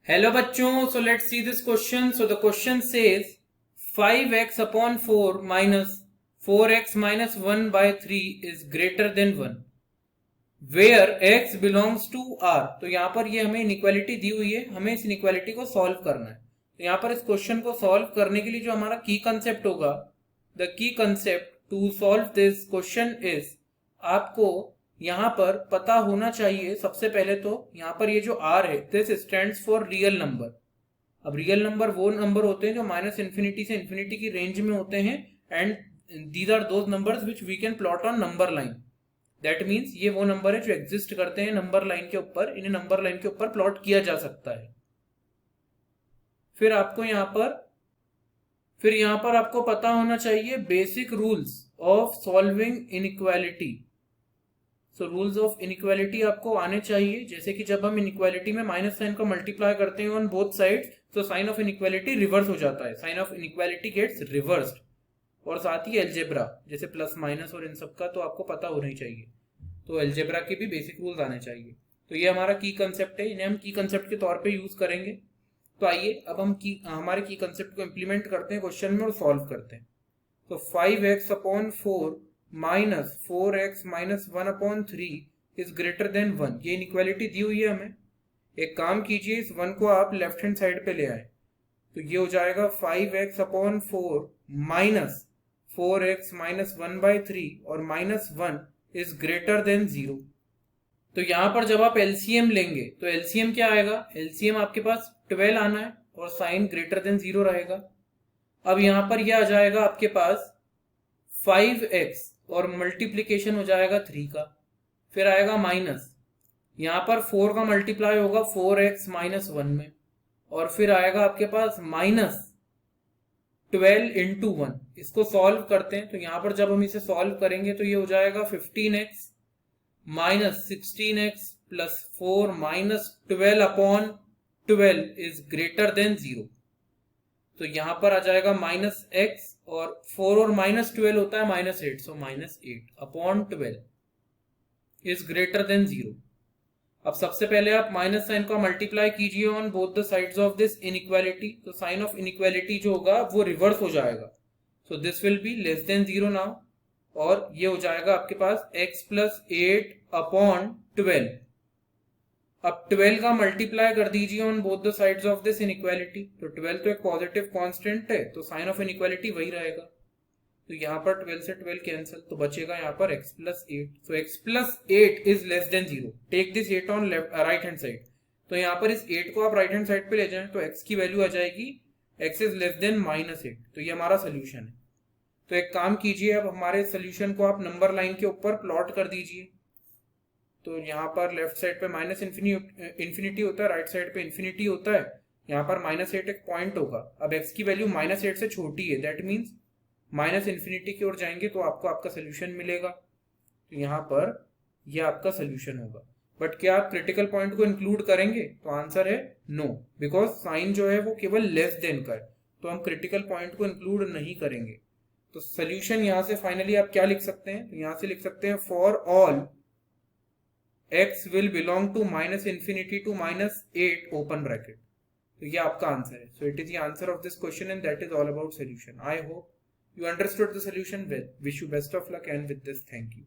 Hello बच्चों, so let's see this question. So the question says 5x upon 4 minus 4x minus 1 by 3 is greater than 1 where x belongs to r. तो यहाँ पर ये हमें inequality दी हुई है, हमें इस इनइक्वालिटी को सॉल्व करना है. तो यहाँ पर इस क्वेश्चन को सॉल्व करने के लिए जो हमारा की कंसेप्ट होगा, the key concept to solve this question is, आपको यहाँ पर पता होना चाहिए सबसे पहले तो यहाँ पर ये जो r है, this stands for real number. अब रियल नंबर वो नंबर होते हैं जो माइनस इन्फिनिटी से इन्फिनिटी की रेंज में होते हैं, and these are those numbers which we can plot on number line. That means ये वो नंबर है जो एग्जिस्ट करते हैं नंबर लाइन के ऊपर, इन्हें नंबर लाइन के ऊपर प्लॉट किया जा सकता है. फिर यहाँ पर आपको पता होना चाहिए basic rules of solving inequality. So rules of inequality आपको आने चाहिए, जैसे कि जब हम इनइक्वालिटी में माइनस साइन को मल्टीप्लाई करते हैं ऑन बोथ साइड्स, तो साइन ऑफ इनइक्वालिटी रिवर्स हो जाता है, sign of inequality gets reversed. और साथ ही एल्जेब्रा जैसे प्लस माइनस और इन सब का तो आपको पता होना ही चाहिए. तो एल्जेब्रा के भी बेसिक रूल्स आने चाहिए. तो ये हमारा की कंसेप्ट है, इन्हें हम की कंसेप्ट के तौर पे यूज करेंगे. तो आइए अब हम हमारे की कंसेप्ट को इम्प्लीमेंट करते हैं क्वेश्चन में और सॉल्व करते हैं. तो 5x upon 4 minus 4x minus 1 upon 3 is greater than 1. ये इनइक्वालिटी दी हुई है हमें. एक काम कीजिए, इस 1 को आप लेफ्ट हैंड साइड पे ले आए, तो ये हो जाएगा 5x upon 4 minus 4x minus 1 by 3 और माइनस 1 इज ग्रेटर देन 0. तो यहां पर जब आप एलसीएम लेंगे तो एलसीएम क्या आएगा, एलसीएम आपके पास 12 आना है और साइन ग्रेटर देन 0 रहेगा. अब यहां पर यह आ जाएगा आपके पास 5x और मल्टीप्लीकेशन हो जाएगा 3 का, फिर आएगा माइनस, यहां पर 4 का मल्टीप्लाई होगा 4x माइनस 1 में, और फिर आएगा आपके पास माइनस 12 इंटू 1. इसको सॉल्व करते हैं, तो यहां पर जब हम इसे सॉल्व करेंगे तो ये हो जाएगा 15x minus 16x plus 4 minus 12 upon 12 is greater then 0. तो यहां पर आ जाएगा माइनस x, और 4 और माइनस 12 होता है minus 8, so minus 8 upon 12 is greater then 0. अब सबसे पहले आप माइनस साइन को मल्टीप्लाई कीजिए on both the sides of this inequality. तो साइन ऑफ इनइक्वालिटी जो होगा वो रिवर्स हो जाएगा, so this will be less than 0 now, और ये हो जाएगा आपके पास x प्लस 8 अपॉन 12. अब 12 का मल्टीप्लाई कर दीजिए on both the sides of this inequality. तो 12 तो एक पॉजिटिव कांस्टेंट है, तो साइन ऑफ इनइक्वालिटी वही रहेगा. तो यहाँ पर 12 से 12 कैंसिल, तो बचेगा यहाँ पर x plus 8. So x plus 8 is less than 0. Take this 8 on right hand side. तो यहाँ पर इस 8 को आप राइट हैंड साइड पे ले जाएं तो x की वैल्यू आ जाएगी x is less then minus 8. तो ये हमारा सोल्यूशन है. तो एक काम कीजिए, अब हमारे सोल्यूशन को आप नंबर लाइन के ऊपर प्लॉट कर दीजिए. तो यहाँ पर लेफ्ट साइड पे माइनस इन्फिनिटी होता है, राइट साइड पे इन्फिनिटी होता है. यहाँ पर माइनस 8 एक पॉइंट होगा. अब x की वैल्यू माइनस 8 से छोटी है, दैट मीन्स माइनस इन्फिनिटी की ओर जाएंगे तो आपको आपका सोल्यूशन मिलेगा. तो यहाँ पर यह आपका सोल्यूशन होगा. बट क्या आप क्रिटिकल पॉइंट को इंक्लूड करेंगे, तो आंसर है नो, बिकॉज साइन जो है वो केवल लेस देन का है, तो हम क्रिटिकल पॉइंट को इंक्लूड नहीं करेंगे. तो सोल्यूशन यहां से फाइनली आप क्या लिख सकते हैं, तो यहां से लिख सकते हैं for all x will belong to minus infinity to minus 8 open bracket. तो ये आपका आंसर है. So it is the answer of this question and that is all about solution. I hope you understood the solution well. Wish you best of luck, and with this, thank you.